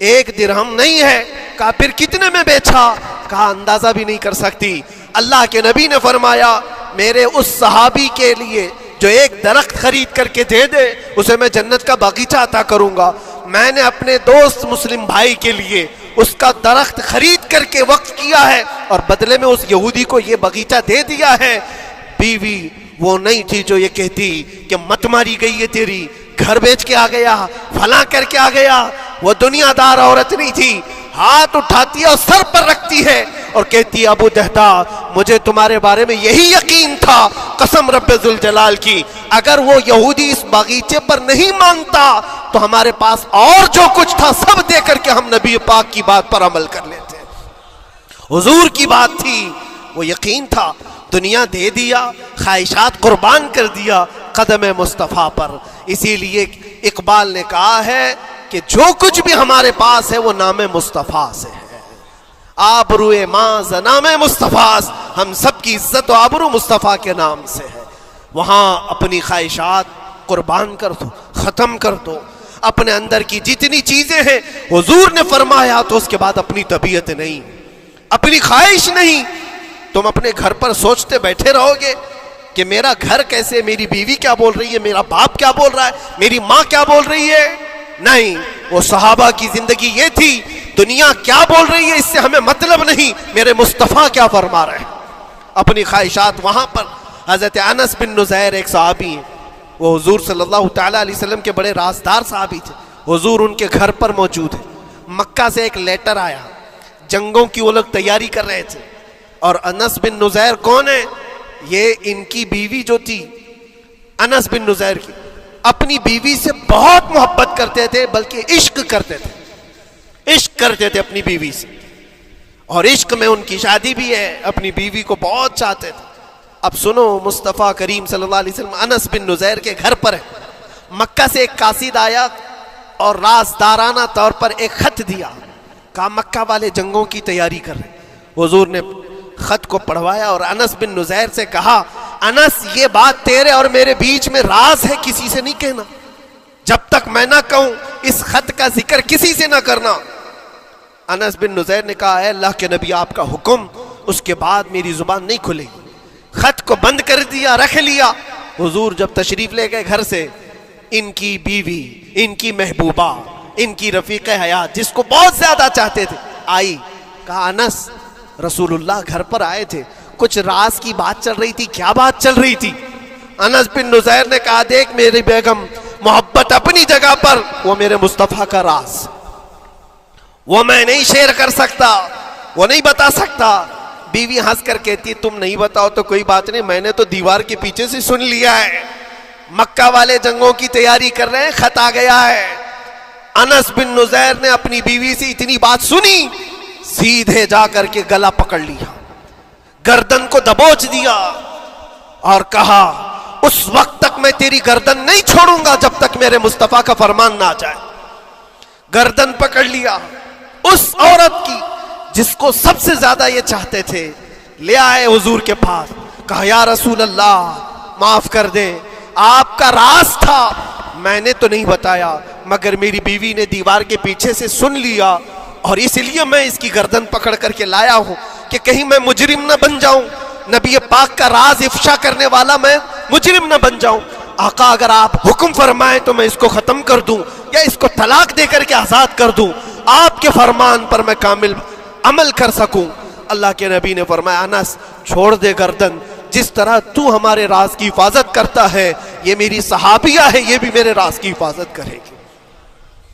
1 درہم نہیں ہے. کہا پھر کتنے میں بیچا؟ کہا اندازہ بھی نہیں کر سکتی. اللہ کے نبی نے فرمایا میرے اس صحابی کے لیے جو ایک درخت خرید کر کے دے دے اسے میں جنت کا باغیچہ عطا کروں گا. میں نے اپنے دوست مسلم بھائی کے لیے اس کا درخت خرید کر کے وقف کیا ہے اور بدلے میں اس یہودی کو یہ باغیچہ دے دیا ہے. بیوی وہ نہیں تھی جو یہ کہتی کہ مت ماری گئی ہے تیری, گھر بیچ کے آ گیا, فلاں کر کے آ گیا. وہ دنیا دار عورت نہیں تھی, ہاتھ اٹھاتی ہے اور سر پر رکھتی ہے اور کہتی ہے ابو دہداہ مجھے تمہارے بارے میں یہی یقین تھا, قسم رب ذوالجلال کی اگر وہ یہودی اس باغیچے پر نہیں مانتا تو ہمارے پاس اور جو کچھ تھا سب دے کر کے ہم نبی پاک کی بات پر عمل کر لیتے. حضور کی بات تھی، وہ یقین تھا، دنیا دے دیا، خواہشات قربان کر دیا قدم مصطفیٰ پر۔ اسی لیے اقبال نے کہا ہے کہ جو کچھ بھی ہمارے پاس ہے وہ نام مصطفیٰ سے ہے، آبرو ماز نام مصطفیٰ، ہم سب کی عزت و آبرو مصطفیٰ کے نام سے ہے۔ وہاں اپنی خواہشات قربان کر دو، ختم کر دو، اپنے اندر کی جتنی چیزیں ہیں حضور نے فرمایا، تو اس کے بعد اپنی طبیعت نہیں، اپنی خواہش نہیں، تم اپنے گھر پر سوچتے بیٹھے رہو گے کہ میرا گھر کیسے، میری بیوی کیا بول رہی ہے، میرا باپ کیا بول رہا ہے، میری ماں کیا بول رہی ہے؟ نہیں، وہ صحابہ کی زندگی یہ تھی، دنیا کیا بول رہی ہے اس سے ہمیں مطلب نہیں، میرے مصطفیٰ کیا فرما رہے ہیں۔ اپنی خواہشات وہاں پر۔ حضرت انس بن نزیر ایک صحابی ہیں، وہ حضور صلی اللہ تعالیٰ علیہ وسلم کے بڑے رازدار صحابی تھے، حضور ان کے گھر پر موجود ہے۔ مکہ سے ایک لیٹر آیا، جنگوں کی وہ لوگ تیاری کر رہے تھے، اور انس بن نزیر کون ہے؟ یہ ان کی بیوی جو تھی انس بن نزیر کی، اپنی بیوی سے بہت محبت کرتے تھے، بلکہ عشق کرتے تھے، عشق کرتے تھے اپنی بیوی سے، اور عشق میں ان کی شادی بھی ہے، اپنی بیوی کو بہت چاہتے تھے۔ اب سنو، مصطفیٰ کریم صلی اللہ علیہ وسلم انس بن نزیر کے گھر پر ہے، مکہ سے ایک قاصد آیا اور رازدارانہ طور پر ایک خط دیا، کہا مکہ والے جنگوں کی تیاری کر رہے۔ حضور نے خط کو پڑھوایا اور انس بن نزیر سے کہا، انس یہ بات تیرے اور میرے بیچ میں راز ہے، کسی سے نہیں کہنا، جب تک میں نہ کہوں اس خط کا ذکر کسی سے نہ کرنا۔ انس بن نزیر نے کہا، اے اللہ کے نبی آپ کا حکم، اس کے بعد میری زبان نہیں کھلے گی۔ خط کو بند کر دیا، رکھ لیا۔ حضور جب تشریف لے گئے گھر سے، ان کی بیوی، ان کی محبوبہ، ان کی رفیق حیات جس کو بہت زیادہ چاہتے تھے آئی، کہا انس رسول اللہ گھر پر آئے تھے، کچھ راز کی بات چل رہی تھی، کیا بات چل رہی تھی؟ انس بن نزیر نے کہا، دیکھ میری بیگم، محبت اپنی جگہ پر، وہ میرے مصطفیٰ کا راز، وہ میں نہیں شیئر کر سکتا، وہ نہیں بتا سکتا۔ بیوی ہنس کر کہتی، تم نہیں بتاؤ تو کوئی بات نہیں، میں نے تو دیوار کے پیچھے سے سن لیا ہے، مکہ والے جنگوں کی تیاری کر رہے ہیں، خط آ گیا ہے۔ انس بن نزیر نے اپنی بیوی سے اتنی بات سنی، سیدھے جا کر کے گلا پکڑ لیا، گردن کو دبوچ دیا اور کہا، اس وقت تک میں تیری گردن نہیں چھوڑوں گا جب تک میرے مصطفیٰ کا فرمان نہ آ جائے۔ گردن پکڑ لیا اس عورت کی جس کو سب سے زیادہ یہ چاہتے تھے، لے آئے حضور کے پاس، کہا یا رسول اللہ معاف کر دیں، آپ کا راز تھا، میں نے تو نہیں بتایا، مگر میری بیوی نے دیوار کے پیچھے سے سن لیا، اور اس لیے میں اس کی گردن پکڑ کر کے لایا ہوں کہ کہیں میں مجرم نہ بن جاؤں، نبی پاک کا راز افشا کرنے والا میں مجرم نہ بن جاؤں۔ آقا اگر آپ حکم فرمائیں تو میں اس کو ختم کر دوں یا اس کو طلاق دے کر کے آزاد کر دوں، آپ کے فرمان پر میں کامل عمل کر سکوں۔ اللہ کے نبی نے فرمایا، انس چھوڑ دے گردن، جس طرح تو ہمارے راز کی حفاظت کرتا ہے، یہ میری صحابیہ ہے، یہ بھی میرے راز کی حفاظت کرے گی۔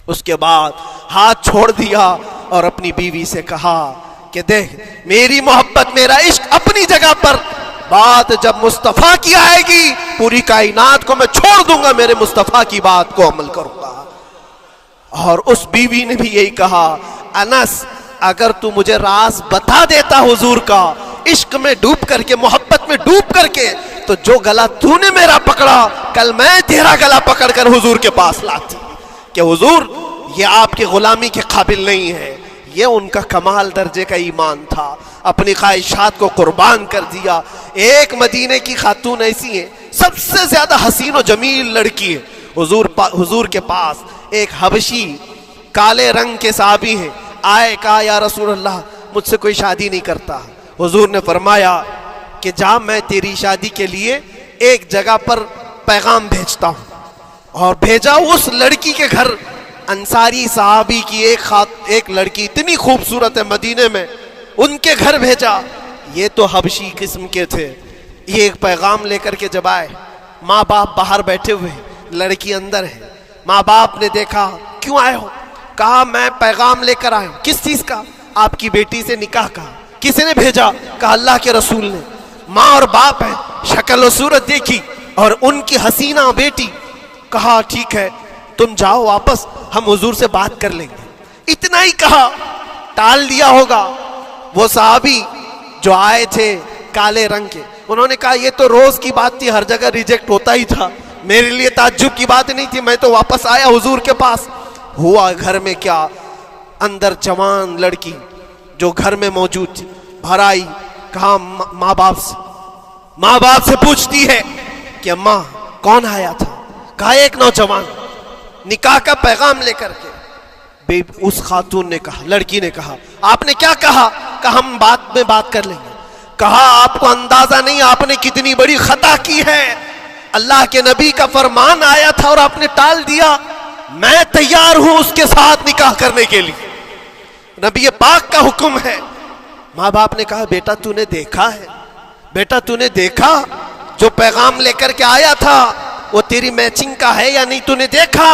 اس کے بعد ہاتھ چھوڑ دیا اور اپنی بیوی سے کہا کہ دیکھ میری محبت، میرا عشق اپنی جگہ پر، بات جب مصطفیٰ کی آئے گی پوری کائنات کو میں چھوڑ دوں گا، میرے مصطفیٰ کی بات کو عمل کروں گا۔ اور اس بیوی نے بھی یہی کہا، انس اگر تو مجھے راز بتا دیتا حضور کا، عشق میں ڈوب کر کے، محبت میں ڈوب کر کے، تو جو گلا تو نے میرا پکڑا، کل میں تیرا گلا پکڑ کر حضور کے پاس لاتی کہ حضور یہ آپ کی غلامی کے قابل نہیں ہے۔ یہ ان کا کمال درجے کا ایمان تھا، اپنی خواہشات کو قربان کر دیا۔ ایک مدینے کی خاتون ایسی ہے، سب سے زیادہ حسین و جمیل لڑکی ہے، حضور کے پاس ایک حبشی کالے رنگ کے صحابی ہیں، آئے کہا یا رسول اللہ مجھ سے کوئی شادی نہیں کرتا۔ حضور نے فرمایا کہ جا میں تیری شادی کے لیے ایک جگہ پر پیغام بھیجتا ہوں، اور بھیجا اس لڑکی کے گھر، انصاری صحابی کی ایک لڑکی اتنی خوبصورت ہے مدینے میں، ان کے گھر بھیجا۔ یہ تو حبشی قسم کے تھے، یہ ایک پیغام لے کر کے جب آئے، ماں باپ باہر بیٹھے ہوئے، لڑکی اندر ہے، ماں باپ نے دیکھا کیوں آئے ہو؟ کہا میں پیغام لے کر آیا ہوں۔ کس چیز کا؟ آپ کی بیٹی سے نکاح کا۔ کس نے بھیجا؟ کہا اللہ کے رسول نے۔ ماں اور باپ ہیں، شکل و صورت دیکھی اور ان کی حسینہ بیٹی، کہا ٹھیک ہے تم جاؤ واپس، ہم حضور سے بات کر لیں گے۔ اتنا ہی کہا، ٹال دیا ہوگا۔ وہ صحابی جو آئے تھے کالے رنگ کے، انہوں نے کہا یہ تو روز کی بات تھی، ہر جگہ ریجیکٹ ہوتا ہی تھا، میرے لیے تعجب کی بات نہیں تھی، میں تو واپس آیا حضور کے پاس۔ ہوا گھر میں کیا، اندر جوان لڑکی جو گھر میں موجود تھی بھر آئی، کہا ماں باپ سے پوچھتی ہے کہ اماں کون آیا تھا؟ کہا ایک نوجوان نکاح کا پیغام لے کر کے۔ اس خاتون نے کہا، لڑکی نے کہا آپ نے کیا کہا؟ کہا ہم بعد میں بات کر لیں گے۔ کہا آپ کو اندازہ نہیں آپ نے کتنی بڑی خطا کی ہے، اللہ کے نبی کا فرمان آیا تھا اور آپ نے ٹال دیا، میں تیار ہوں اس کے ساتھ نکاح کرنے کے لیے، نبی پاک کا حکم ہے۔ ماں باپ نے کہا بیٹا تو نے دیکھا ہے، بیٹا تو نے دیکھا جو پیغام لے کر کے آیا تھا وہ تیری میچنگ کا ہے یا نہیں، تو نے دیکھا؟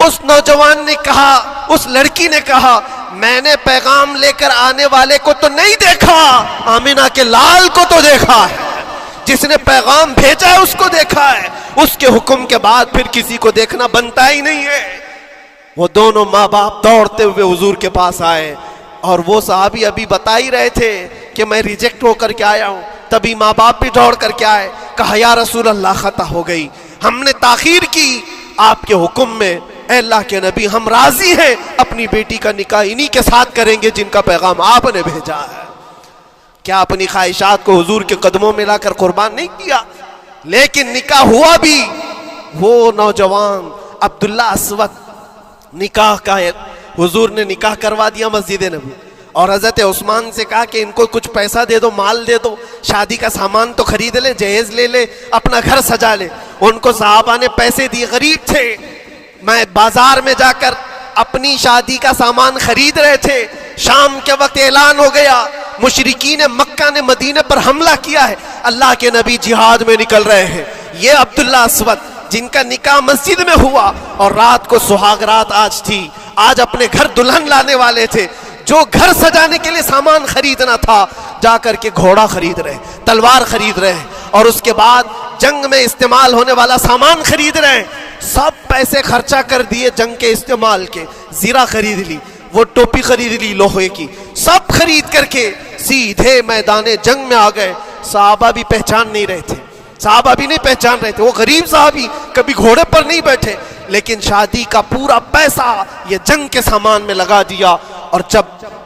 اس نوجوان نے کہا، اس لڑکی نے کہا میں نے پیغام لے کر آنے والے کو تو نہیں دیکھا، آمینہ کے لال کو تو دیکھا ہے، جس نے پیغام بھیجا ہے اس کو دیکھا ہے، اس کے حکم کے بعد پھر کسی کو دیکھنا بنتا ہی نہیں ہے۔ وہ دونوں ماں باپ دوڑتے ہوئے حضور کے پاس آئے، اور وہ صحابی ابھی بتا ہی رہے تھے کہ میں ریجیکٹ ہو کر کے آیا ہوں، تبھی ماں باپ بھی دوڑ کر کے آئے، کہا یا رسول اللہ خطا ہو گئی، ہم نے تاخیر کی آپ کے حکم میں، اے اللہ کے نبی ہم راضی ہیں، اپنی بیٹی کا نکاح انہی کے ساتھ کریں گے جن کا پیغام آپ نے بھیجا ہے۔ کیا اپنی خواہشات کو حضور کے قدموں میں لا کر قربان نہیں کیا؟ لیکن نکاح ہوا بھی، وہ نوجوان عبداللہ اسود نکاح کا ہے، حضور نے نکاح کروا دیا مسجد نبی، اور حضرت عثمان سے کہا کہ ان کو کچھ پیسہ دے دو، مال دے دو، شادی کا سامان تو خرید لے، جہیز لے لے، اپنا گھر سجا لے۔ ان کو صحابہ نے پیسے دیے، غریب تھے، میں بازار میں جا کر اپنی شادی کا سامان خرید رہے تھے، شام کے وقت اعلان ہو گیا مشرکین مکہ نے مدینے پر حملہ کیا ہے، اللہ کے نبی جہاد میں نکل رہے ہیں۔ یہ عبداللہ اسود جن کا نکاح مسجد میں ہوا اور رات کو سہاگ رات آج تھی، آج اپنے گھر دلہن لانے والے تھے، جو گھر سجانے کے لیے سامان خریدنا تھا جا کر کے گھوڑا خرید رہے، تلوار خرید رہے، اور اس کے بعد جنگ میں استعمال ہونے والا سامان خرید رہے، سب پیسے خرچہ کر دیے جنگ کے استعمال کے، زیرہ خرید لی، وہ ٹوپی خرید لی لوہے کی، سب خرید کر کے سیدھے میدان جنگ میں آ گئے۔ صحابہ بھی پہچان نہیں رہے تھے، صحابہ بھی نہیں پہچان رہے تھے، وہ غریب صحابی کبھی گھوڑے پر نہیں بیٹھے، لیکن شادی کا پورا پیسہ یہ جنگ کے سامان میں لگا دیا۔ اور جب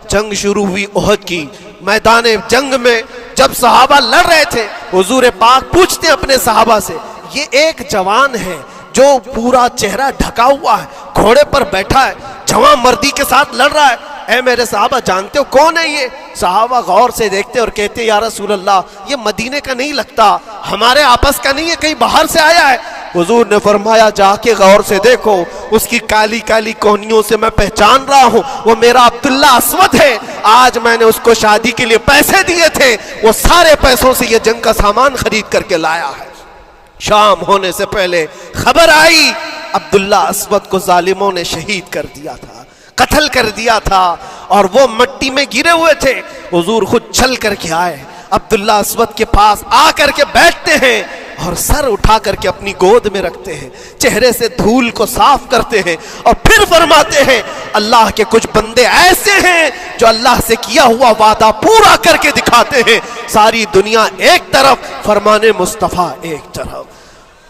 جنگ شروع ہوئی احد کی میدان جنگ میں، جب صحابہ لڑ رہے تھے، حضور پاک پوچھتے اپنے صحابہ سے، یہ ایک جوان ہے جو پورا چہرہ ڈھکا ہوا ہے، گھوڑے پر بیٹھا ہے، جوان مردی کے ساتھ لڑ رہا ہے، اے میرے صحابہ جانتے ہو کون ہے یہ؟ صحابہ غور سے دیکھتے اور کہتے یا رسول اللہ یہ مدینے کا نہیں لگتا، ہمارے آپس کا نہیں ہے، کہیں باہر سے آیا ہے۔ حضور نے فرمایا جا کے غور سے دیکھو، اس کی کالی کالی کوہنیوں سے میں پہچان رہا ہوں، وہ میرا عبداللہ اسود ہے، آج میں نے اس کو شادی کے لیے پیسے دیے تھے، وہ سارے پیسوں سے یہ جنگ کا سامان خرید کر کے لایا ہے۔ شام ہونے سے پہلے خبر آئی عبداللہ اسود کو ظالموں نے شہید کر دیا تھا، قتل کر دیا تھا، اور وہ مٹی میں گرے ہوئے تھے۔ حضور خود چل کر کے آئے، عبداللہ اسود کے پاس آ کر کے بیٹھتے ہیں اور سر اٹھا کر کے اپنی گود میں رکھتے ہیں، چہرے سے دھول کو صاف کرتے ہیں، اور پھر فرماتے ہیں اللہ کے کچھ بندے ایسے ہیں جو اللہ سے کیا ہوا وعدہ پورا کر کے دکھاتے ہیں، ساری دنیا ایک طرف، فرمان مصطفیٰ ایک طرف۔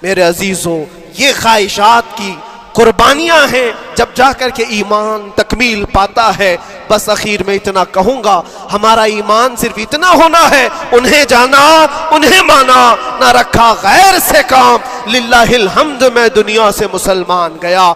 میرے عزیزوں، یہ خواہشات کی قربانیاں ہیں جب جا کر کے ایمان تکمیل پاتا ہے۔ بس اخیر میں اتنا کہوں گا، ہمارا ایمان صرف اتنا ہونا ہے، انہیں جانا انہیں مانا، نہ رکھا غیر سے کام، للہ الحمد میں دنیا سے مسلمان گیا۔